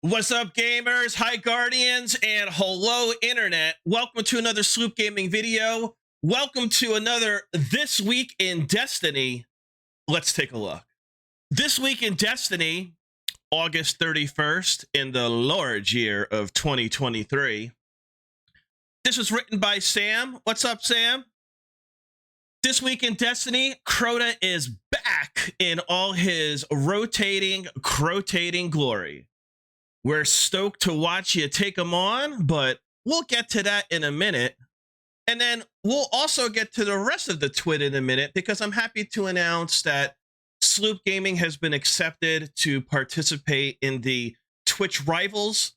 What's up, gamers? Hi, Guardians, and hello, Internet. Welcome to another Sloop Gaming video. Welcome to another This Week in Destiny. Let's take a look. This Week in Destiny, August 31st, in the large year of 2023. This was written by Sam. What's up, Sam? This Week in Destiny, Crota is back in all his rotating, crotating glory. We're stoked to watch you take them on, but we'll get to that in a minute. And then we'll also get to the rest of the TWID in a minute, because I'm happy to announce that Sloop Gaming has been accepted to participate in the Twitch Rivals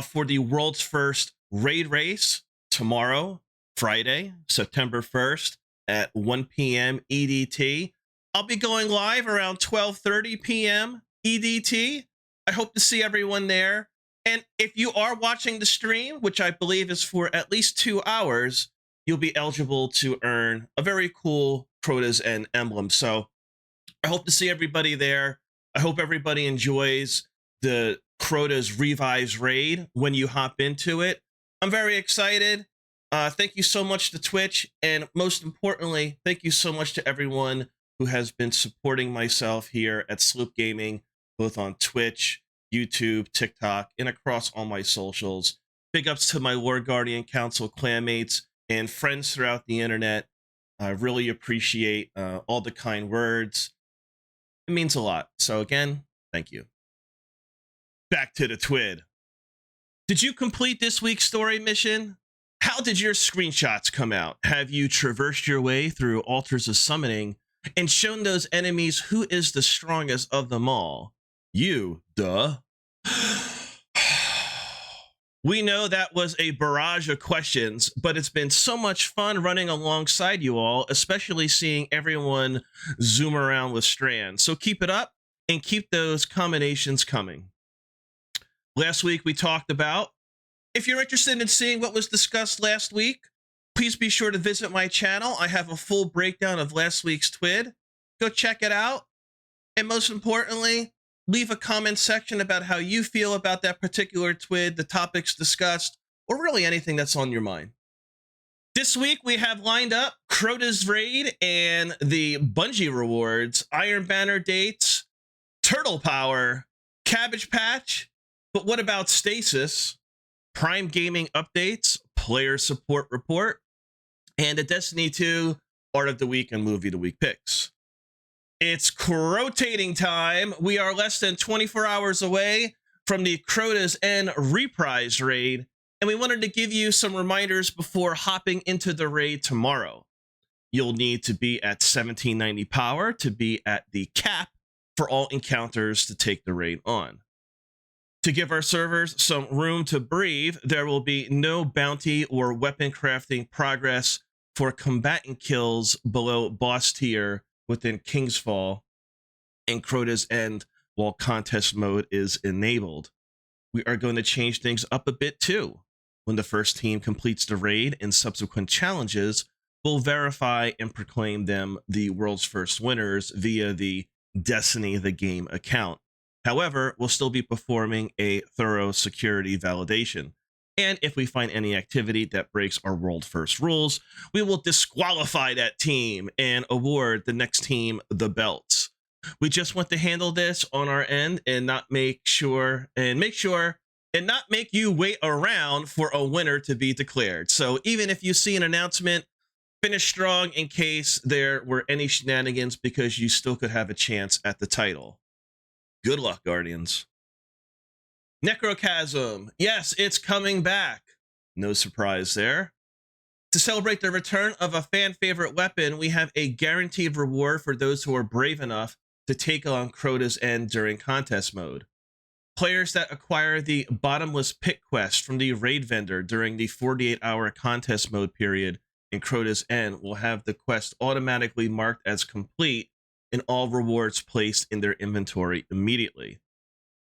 for the world's first raid race tomorrow, Friday, September 1st at 1 p.m. EDT. I'll be going live around 12:30 p.m. EDT. I hope to see everyone there. And if you are watching the stream, which I believe is for at least 2 hours, you'll be eligible to earn a very cool Crotas and emblem. So I hope to see everybody there. I hope everybody enjoys the Crotas Revives raid when you hop into it. I'm very excited. Thank you so much to Twitch. And most importantly, thank you so much to everyone who has been supporting myself here at Sloop Gaming, both on Twitch, YouTube, TikTok, and across all my socials. Big ups to my Lord Guardian Council clanmates and friends throughout the internet. I really appreciate all the kind words. It means a lot. So again, thank you. Back to the TWID. Did you complete this week's story mission? How did your screenshots come out? Have you traversed your way through altars of summoning and shown those enemies who is the strongest of them all? You, duh. We know that was a barrage of questions, but it's been so much fun running alongside you all, especially seeing everyone zoom around with strands. So keep it up and keep those combinations coming. Last week we talked about, if you're interested in seeing what was discussed last week, please be sure to visit my channel. I have a full breakdown of last week's TWID. Go check it out. And most importantly, leave a comment section about how you feel about that particular TWID, the topics discussed, or really anything that's on your mind. This week, we have lined up Crota's Raid and the Bungie rewards, Iron Banner dates, Turtle Power, Cabbage Patch, but what about Stasis, Prime Gaming updates, Player Support Report, and the Destiny2 Art of the Week and Movie of the Week picks. It's crotating time. We are less than 24 hours away from the Crotas End Reprise raid, and we wanted to give you some reminders before hopping into the raid tomorrow. You'll need to be at 1790 power to be at the cap for all encounters to take the raid on. To give our servers some room to breathe, there will be no bounty or weapon crafting progress for combatant kills below boss tier within King's Fall and Crota's End while contest mode is enabled. We are going to change things up a bit too. When the first team completes the raid and subsequent challenges, we'll verify and proclaim them the world's first winners via the Destiny the Game account. However, we'll still be performing a thorough security validation. And if we find any activity that breaks our world first rules, we will disqualify that team and award the next team the belts. We just want to handle this on our end and not make you wait around for a winner to be declared. So even if you see an announcement, finish strong in case there were any shenanigans, because you still could have a chance at the title. Good luck, Guardians. Necrochasm. Yes, it's coming back. No surprise there. To celebrate the return of a fan favorite weapon, we have a guaranteed reward for those who are brave enough to take on Crota's End during contest mode. Players that acquire the bottomless pit quest from the raid vendor during the 48-hour contest mode period in Crota's End will have the quest automatically marked as complete and all rewards placed in their inventory immediately.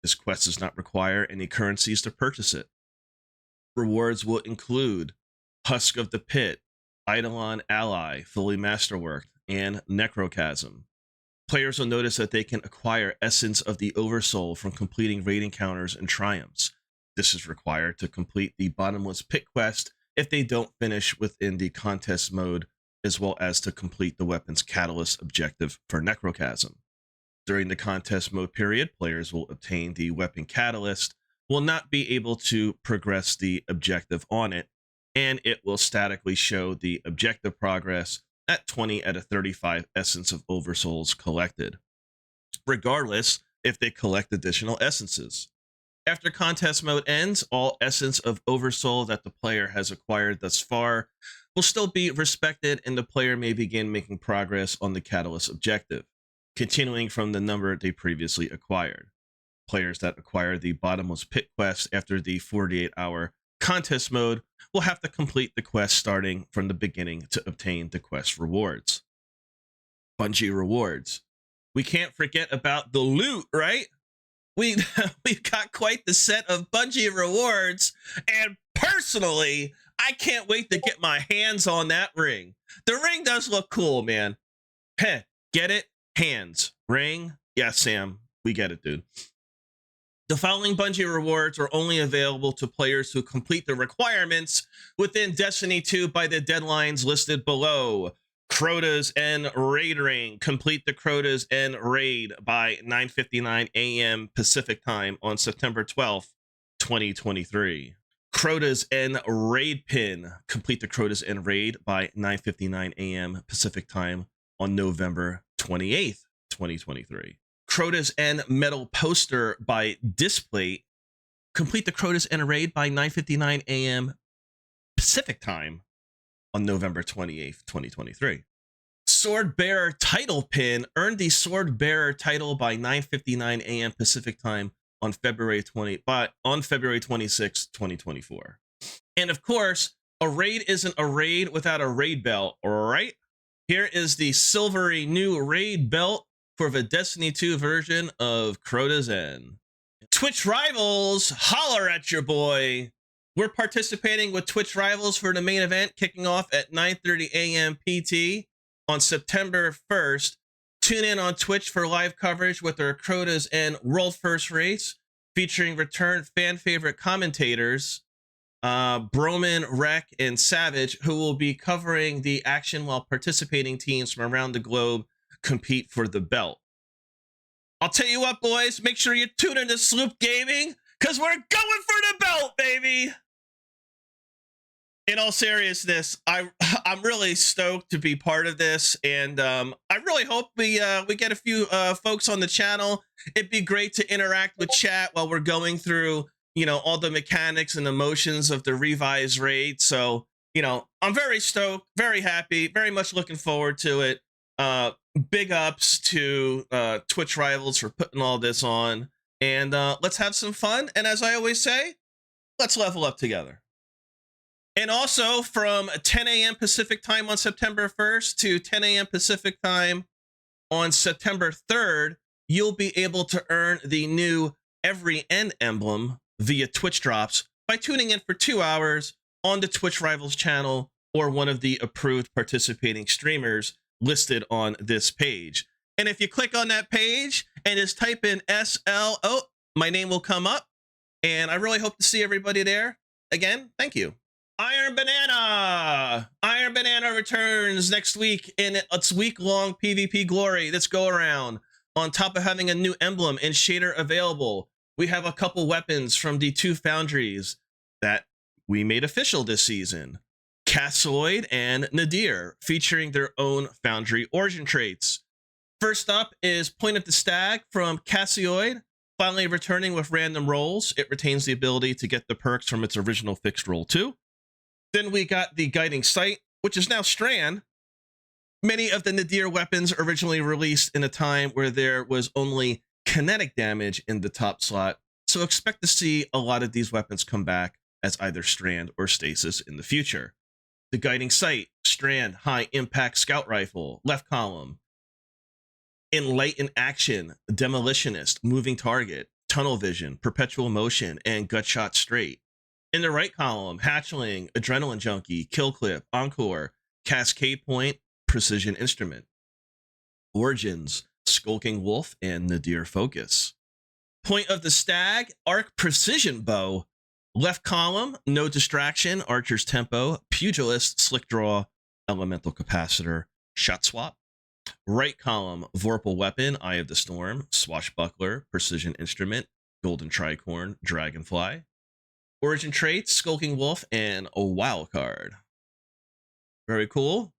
This quest does not require any currencies to purchase it. Rewards will include Husk of the Pit, Eidolon Ally, Fully Masterworked, and Necrochasm. Players will notice that they can acquire Essence of the Oversoul from completing raid encounters and triumphs. This is required to complete the Bottomless Pit quest if they don't finish within the contest mode, as well as to complete the weapon's catalyst objective for Necrochasm. During the contest mode period, players will obtain the weapon catalyst, will not be able to progress the objective on it, and it will statically show the objective progress at 20 out of 35 Essence of Oversouls collected, regardless if they collect additional essences. After contest mode ends, all Essence of Oversoul that the player has acquired thus far will still be respected, and the player may begin making progress on the catalyst objective, continuing from the number they previously acquired. Players that acquire the Bottomless Pit quest after the 48-hour contest mode will have to complete the quest starting from the beginning to obtain the quest rewards. Bungie rewards. We can't forget about the loot, right? We've got quite the set of Bungie rewards, and personally, I can't wait to get my hands on that ring. The ring does look cool, man. Heh, get it? Hands. Ring? Yeah, Sam, we get it, dude. The following Bungie rewards are only available to players who complete the requirements within Destiny 2 by the deadlines listed below. Crotas and Raid Ring. Complete the Crotas and Raid by 9:59 a.m. Pacific Time on September 12th, 2023. Crotas and Raid Pin. Complete the Crotas and Raid by 9:59 a.m. Pacific Time on November 28th, 2023. Crotas and Metal Poster by Display. Complete the Crotas and Raid by 9:59 a.m. Pacific Time on November 28th, 2023. Sword Bearer Title Pin. Earned the Sword Bearer title by 9:59 a.m. Pacific Time on February 26th, 2024. And of course, a raid isn't a raid without a raid belt, right? Here is the silvery new raid belt for the Destiny 2 version of Crota's End. Twitch Rivals, holler at your boy. We're participating with Twitch Rivals for the main event, kicking off at 9:30 a.m. PT on September 1st. Tune in on Twitch for live coverage with our Crota's End World First Race, featuring return fan favorite commentators, Broman, Rec, and Savage, who will be covering the action while participating teams from around the globe compete for the belt. I'll tell you what, boys, make sure you tune into Sloop Gaming, because we're going for the belt, baby. In all seriousness, I'm really stoked to be part of this, and I really hope we get a few folks on the channel. It'd be great to interact with chat while we're going through, all the mechanics and emotions of the revised raid. So, I'm very stoked, very happy, very much looking forward to it. Big ups to Twitch Rivals for putting all this on, and let's have some fun. And as I always say, let's level up together. And also from 10 a.m. Pacific Time on September 1st to 10 a.m. Pacific Time on September 3rd, you'll be able to earn the new Every End emblem via Twitch drops by tuning in for 2 hours on the Twitch Rivals channel or one of the approved participating streamers listed on this page. And if you click on that page and just type in SLO, my name will come up, and I really hope to see everybody there. Again, thank you. Iron Banana returns next week in its week-long PvP glory this go around. On top of having a new emblem and shader available, we have a couple weapons from the 2 foundries that we made official this season. Cassioid and Nadir, featuring their own foundry origin traits. First up is Point of the Stag from Cassioid, finally returning with random rolls. It retains the ability to get the perks from its original fixed roll too. Then we got the Guiding Sight, which is now Strand. Many of the Nadir weapons originally released in a time where there was only kinetic damage in the top slot, so expect to see a lot of these weapons come back as either Strand or Stasis in the future. The Guiding Sight, Strand, High Impact Scout Rifle, left column. Enlightened Action, Demolitionist, Moving Target, Tunnel Vision, Perpetual Motion, and Gutshot Straight. In the right column, Hatchling, Adrenaline Junkie, Kill Clip, Encore, Cascade Point, Precision Instrument. Origins, Skulking Wolf, and Nadir Focus. Point of the Stag, Arc Precision Bow. Left column, No Distraction, Archer's Tempo, Pugilist, Slick Draw, Elemental Capacitor, Shot Swap. Right column, Vorpal Weapon, Eye of the Storm, Swashbuckler, Precision Instrument, Golden Tricorn, Dragonfly. Origin traits, Skulking Wolf, and a wild card. Very cool.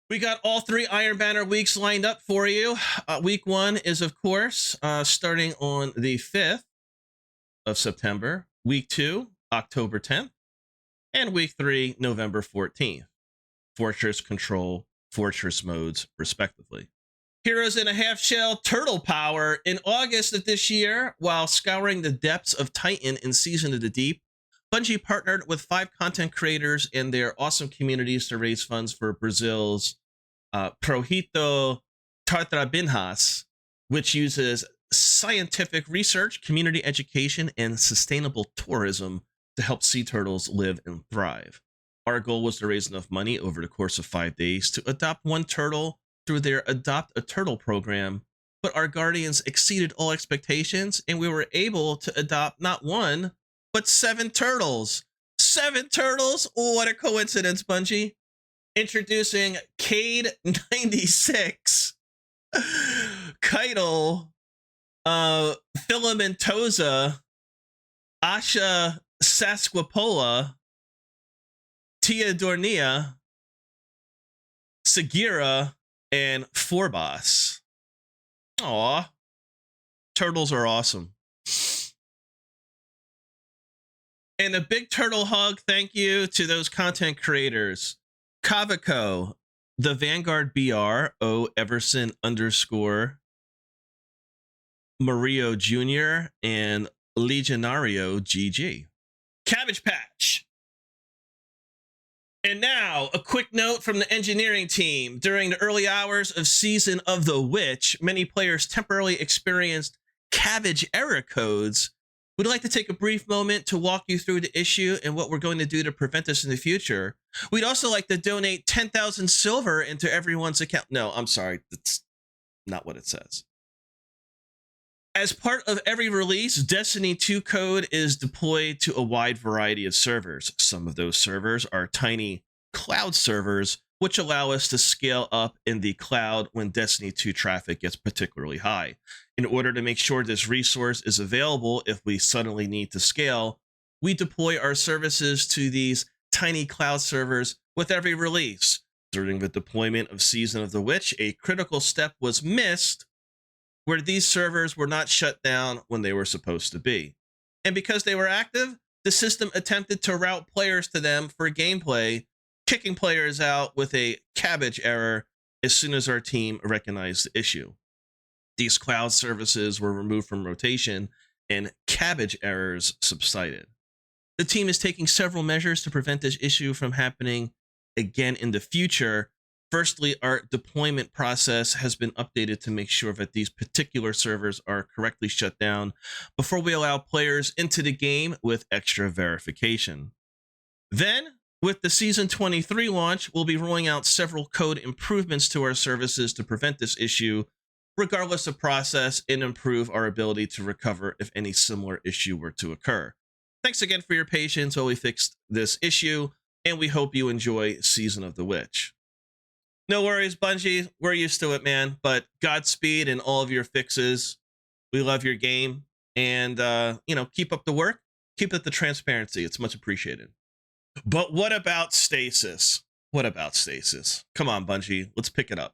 We got all 3 Iron Banner weeks lined up for you. Week 1 is, of course, starting on the 5th of September. Week 2, October 10th. And Week 3, November 14th. Fortress, Control, Fortress modes, respectively. Heroes in a Half Shell Turtle Power. In August of this year, while scouring the depths of Titan in Season of the Deep, Bungie partnered with 5 content creators and their awesome communities to raise funds for Brazil's Projito Tartarabinhas, which uses scientific research, community education, and sustainable tourism to help sea turtles live and thrive. Our goal was to raise enough money over the course of 5 days to adopt 1 turtle through their Adopt a Turtle program, but our guardians exceeded all expectations, and we were able to adopt not 1, but 7 turtles. 7 turtles? What a coincidence, Bungie. Introducing Cade 96, Keitel, Filamentosa, Asha Sasquipola, Tia Dornia, Sagira, and Forbos. Aw, turtles are awesome. And a big turtle hug thank you to those content creators. Kavico, the Vanguard BR, O Everson _ Mario Jr., and Legionario GG. Cabbage Patch. And now, a quick note from the engineering team. During the early hours of Season of the Witch, many players temporarily experienced cabbage error codes. We'd like to take a brief moment to walk you through the issue and what we're going to do to prevent this in the future. We'd also like to donate 10,000 silver into everyone's account. No, I'm sorry. That's not what it says. As part of every release, Destiny2 code is deployed to a wide variety of servers. Some of those servers are tiny cloud servers, which allow us to scale up in the cloud when Destiny2 traffic gets particularly high. In order to make sure this resource is available if we suddenly need to scale, we deploy our services to these tiny cloud servers with every release. During the deployment of Season of the Witch, a critical step was missed where these servers were not shut down when they were supposed to be. And because they were active, the system attempted to route players to them for gameplay, kicking players out with a cabbage error as soon as our team recognized the issue. These cloud services were removed from rotation and cabbage errors subsided. The team is taking several measures to prevent this issue from happening again in the future. Firstly, our deployment process has been updated to make sure that these particular servers are correctly shut down before we allow players into the game with extra verification. Then, with the Season 23 launch, we'll be rolling out several code improvements to our services to prevent this issue, regardless of process, and improve our ability to recover if any similar issue were to occur. Thanks again for your patience while we fixed this issue, and we hope you enjoy Season of the Witch. No worries, Bungie. We're used to it, man. But Godspeed and all of your fixes. We love your game. And, keep up the work. Keep up the transparency. It's much appreciated. But what about Stasis? What about Stasis? Come on, Bungie. Let's pick it up.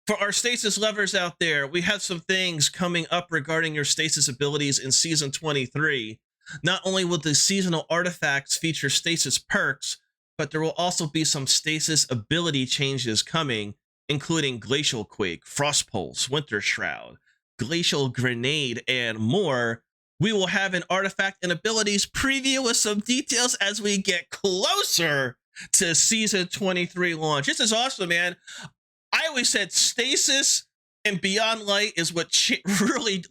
For our Stasis lovers out there, we have some things coming up regarding your Stasis abilities in Season 23. Not only will the seasonal artifacts feature Stasis perks, but there will also be some Stasis ability changes coming, including Glacial Quake, Frost Pulse, Winter Shroud, Glacial Grenade, and more. We will have an artifact and abilities preview with some details as we get closer to Season 23 launch. This is awesome, man. I always said Stasis and Beyond Light is what really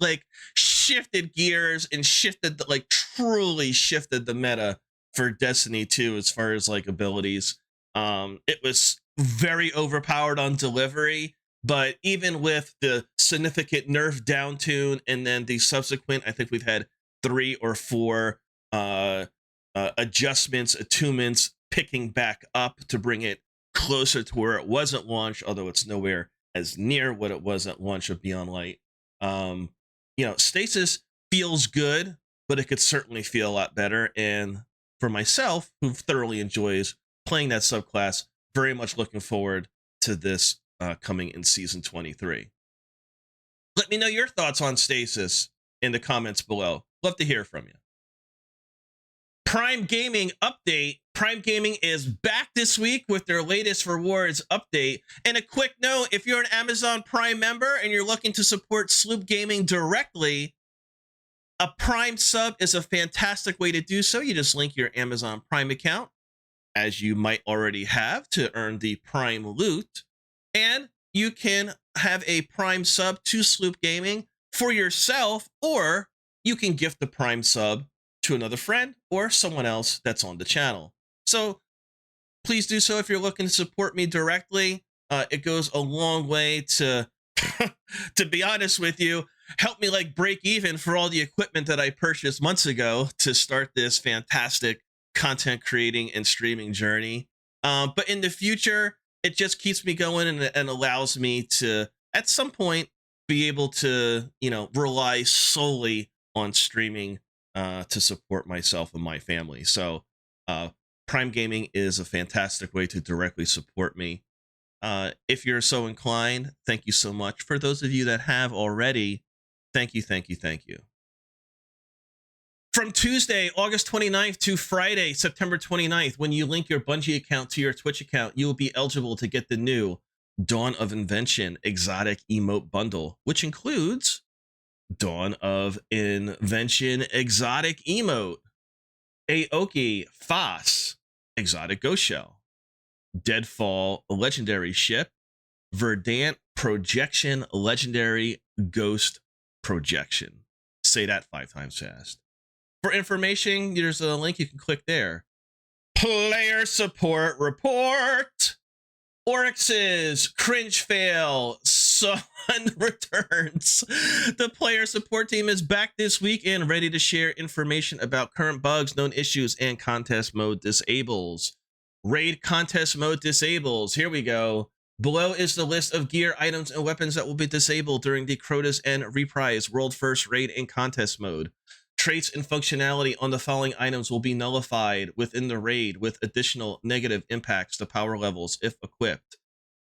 shifted gears and truly shifted the meta for Destiny 2 as far as abilities. It was very overpowered on delivery, But even with the significant nerf down tune and then the subsequent, I think we've had 3 or 4 adjustments, attunements, picking back up to bring it closer to where it was at launch, although it's nowhere as near what it was at launch of Beyond Light. Stasis feels good, but it could certainly feel a lot better. And for myself, who thoroughly enjoys playing that subclass, very much looking forward to this coming in Season 23. Let me know your thoughts on Stasis in the comments below. Love to hear from you. Prime Gaming update. Prime Gaming is back this week with their latest rewards update. And a quick note, if you're an Amazon Prime member and you're looking to support Sloop Gaming directly, a Prime sub is a fantastic way to do so. You just link your Amazon Prime account, as you might already have, to earn the Prime loot. And you can have a Prime sub to Sloop Gaming for yourself, or you can gift the Prime sub to another friend or someone else that's on the channel. So please do so if you're looking to support me directly. It goes a long way to, to be honest with you, help me like break even for all the equipment that I purchased months ago to start this fantastic content creating and streaming journey. But in the future, it just keeps me going and allows me to, at some point, be able to, rely solely on streaming to support myself and my family. So Prime Gaming is a fantastic way to directly support me. If you're so inclined, thank you so much. For those of you that have already, thank you, thank you, thank you. From Tuesday, August 29th to Friday, September 29th, when you link your Bungie account to your Twitch account, you will be eligible to get the new Dawn of Invention exotic emote bundle, which includes Dawn of Invention exotic emote, Aoki Foss exotic ghost shell, Deadfall legendary ship, Verdant projection legendary ghost projection. Say that 5 times fast. For information, there's a link you can click there. Player support report. Oryx's cringe fail Sun returns. The player support team is back this week and ready to share information about current bugs, known issues, and contest mode disables. Raid contest mode disables. Here we go. Below is the list of gear, items, and weapons that will be disabled during the Crotas and Reprise World First Raid and Contest mode. Traits and functionality on the following items will be nullified within the raid with additional negative impacts to power levels if equipped.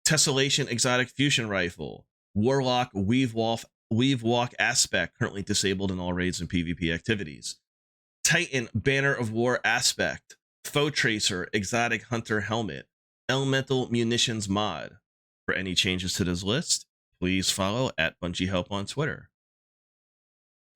Tessellation exotic fusion rifle. Warlock weave walk aspect currently disabled in all raids and PvP activities. Titan banner of war aspect. Foe tracer exotic hunter helmet. Elemental munitions mod. For any changes to this list, please follow @BungieHelp on Twitter.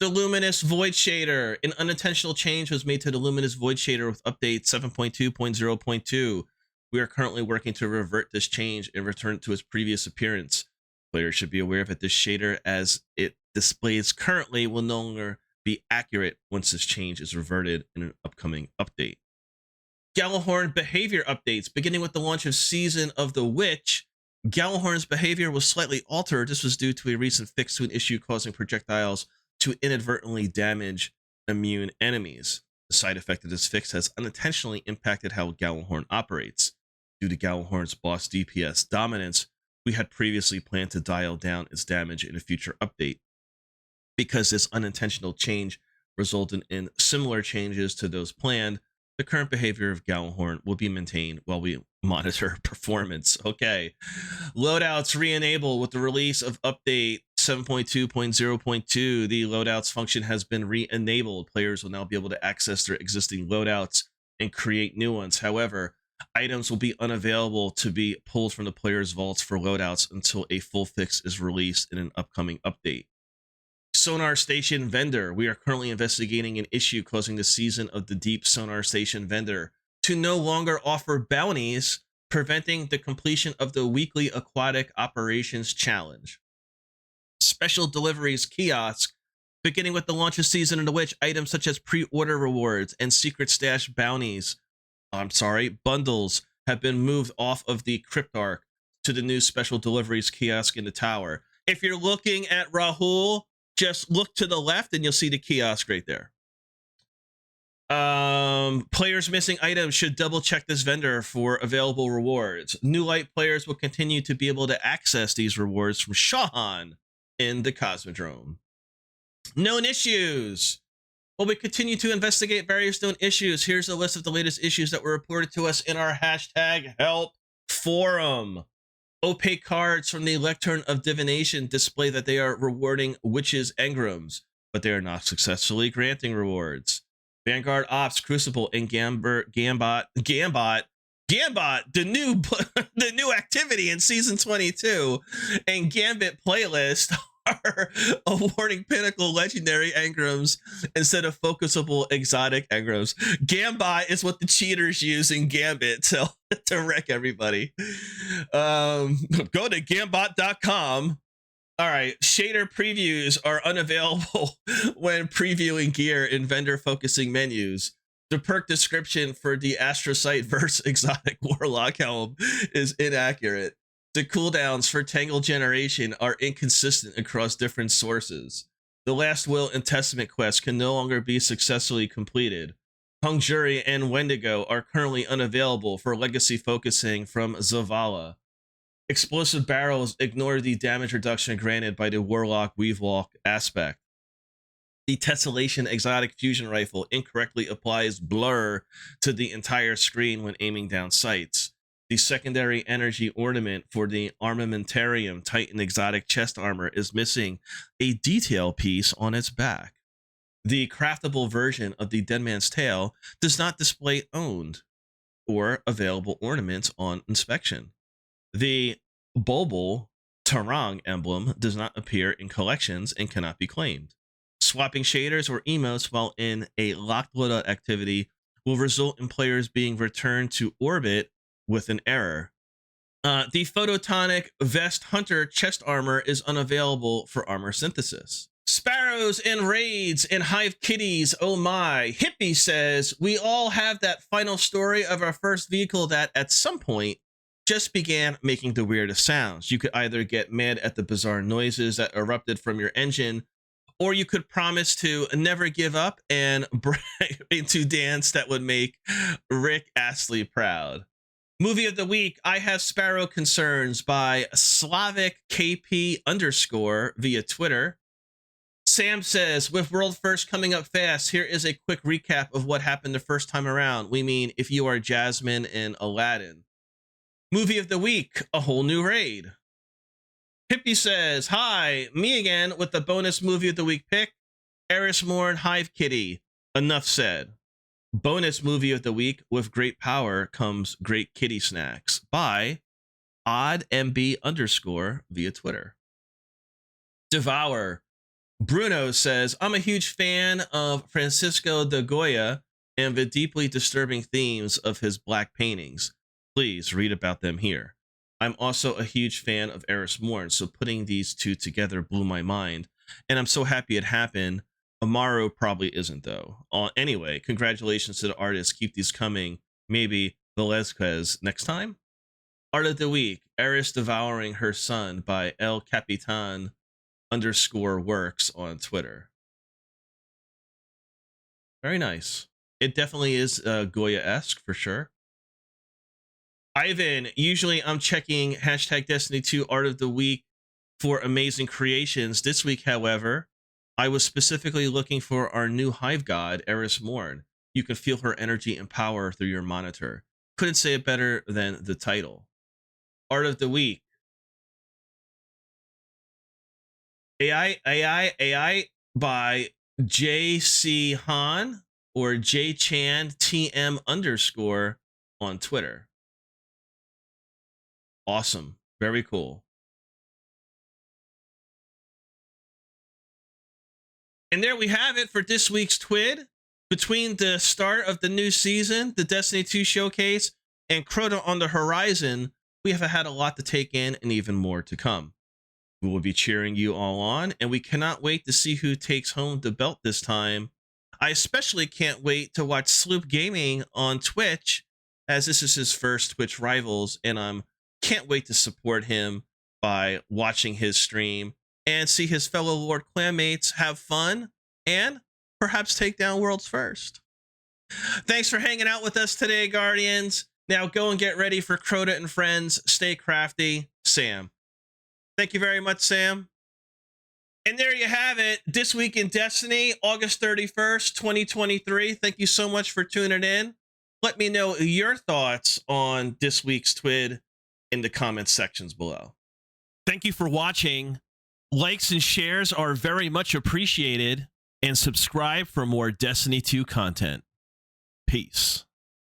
The Luminous Void Shader. An unintentional change was made to the Luminous Void Shader with update 7.2.0.2. We are currently working to revert this change and return it to its previous appearance. Players should be aware that this shader, as it displays currently, will no longer be accurate once this change is reverted in an upcoming update. Gjallarhorn behavior updates. Beginning with the launch of Season of the Witch, Gjallarhorn's behavior was slightly altered. This was due to a recent fix to an issue causing projectiles to inadvertently damage immune enemies. The side effect of this fix has unintentionally impacted how Gjallarhorn operates. Due to Gjallarhorn's boss DPS dominance, we had previously planned to dial down its damage in a future update. Because this unintentional change resulted in similar changes to those planned, the current behavior of Gjallarhorn will be maintained while we monitor performance. Okay. Loadouts re-enable with the release of update 7.2.0.2. The loadouts function has been re-enabled. Players will now be able to access their existing loadouts and create new ones. However, items will be unavailable to be pulled from the player's vaults for loadouts until a full fix is released in an upcoming update. Sonar Station Vendor. We are currently investigating an issue causing the Season of the Deep Sonar Station Vendor to no longer offer bounties, preventing the completion of the weekly Aquatic Operations Challenge. Special Deliveries Kiosk. Beginning with the launch of Season of the Witch, items such as pre-order rewards and secret stash bundles have been moved off of the Cryptarch to the new special deliveries kiosk in the tower. If you're looking at Rahul, just look to the left and you'll see the kiosk right there. Players missing items should double check this vendor for available rewards. New light players will continue to be able to access these rewards from Shahan in the Cosmodrome. Known issues. While we continue to investigate various known issues, here's a list of the latest issues that were reported to us in our hashtag help forum. Opaque cards from the Lectern of Divination display that they are rewarding witches' engrams, but they are not successfully granting rewards. Vanguard Ops, Crucible, and Gambot, the new activity in season 22, and Gambit playlist are awarding pinnacle legendary engrams instead of focusable exotic engrams. Gambot is what the cheaters use in Gambit to wreck everybody. Go to gambot.com. All right, shader previews are unavailable when previewing gear in vendor-focusing menus. The perk description for the Astrocyte verse exotic Warlock helm is inaccurate. The cooldowns for Tangle Generation are inconsistent across different sources. The Last Will and Testament quest can no longer be successfully completed. Hungjury and Wendigo are currently unavailable for legacy focusing from Zavala. Explosive barrels ignore the damage reduction granted by the Warlock Weavewalk aspect. The Tessellation exotic fusion rifle incorrectly applies blur to the entire screen when aiming down sights. The secondary energy ornament for the Armamentarium Titan exotic chest armor is missing a detail piece on its back. The craftable version of the Deadman's Tail does not display owned or available ornaments on inspection. The Bulbul Tarang emblem does not appear in collections and cannot be claimed. Swapping shaders or emotes while in a locked loadout activity will result in players being returned to orbit with an error. The Phototonic Vest Hunter chest armor is unavailable for armor synthesis. Sparrows and raids and hive kitties, oh my. Hippie says, we all have that final story of our first vehicle that at some point just began making the weirdest sounds. You could either get mad at the bizarre noises that erupted from your engine, or you could promise to never give up and break into dance that would make Rick Astley proud. Movie of the week, I Have Sparrow Concerns by Slavic KP _ via Twitter. Sam says, with World First coming up fast, here is a quick recap of what happened the first time around. We mean if you are Jasmine and Aladdin. Movie of the week, A Whole New Raid. Hippie says, hi, me again with the bonus movie of the week pick, Eris Morn Hive Kitty. Enough said. Bonus movie of the week, with great power comes great kitty snacks by OddMB _ via Twitter. Devour. Bruno says, I'm a huge fan of Francisco de Goya and the deeply disturbing themes of his black paintings. Please read about them here. I'm also a huge fan of Eris Morn, so putting these two together blew my mind, and I'm so happy it happened. Amaro probably isn't, though. Anyway, congratulations to the artists. Keep these coming. Maybe Velazquez next time? Art of the week, Eris devouring her son by El Capitan _ works on Twitter. Very nice. It definitely is Goya-esque for sure. Ivan, usually I'm checking hashtag Destiny2 Art of the Week for amazing creations. This week, however, I was specifically looking for our new hive god, Eris Morn. You can feel her energy and power through your monitor. Couldn't say it better than the title. Art of the Week. AI by JC Han or JChan TM _ on Twitter. Awesome. Very cool. And there we have it for this week's TWID. Between the start of the new season, the Destiny 2 showcase, and Crota on the horizon, we have had a lot to take in and even more to come. We will be cheering you all on, and we cannot wait to see who takes home the belt this time. I especially can't wait to watch Sloop Gaming on Twitch, as this is his first Twitch Rivals, and I'm Can't wait to support him by watching his stream and see his fellow Lord clanmates have fun and perhaps take down worlds first. Thanks for hanging out with us today, Guardians. Now go and get ready for Crota and friends. Stay crafty. Sam. Thank you very much, Sam. And there you have it. This week in Destiny, August 31st, 2023. Thank you so much for tuning in. Let me know your thoughts on this week's TWID in the comments sections below. Thank you for watching. Likes and shares are very much appreciated. And subscribe for more Destiny 2 content. Peace.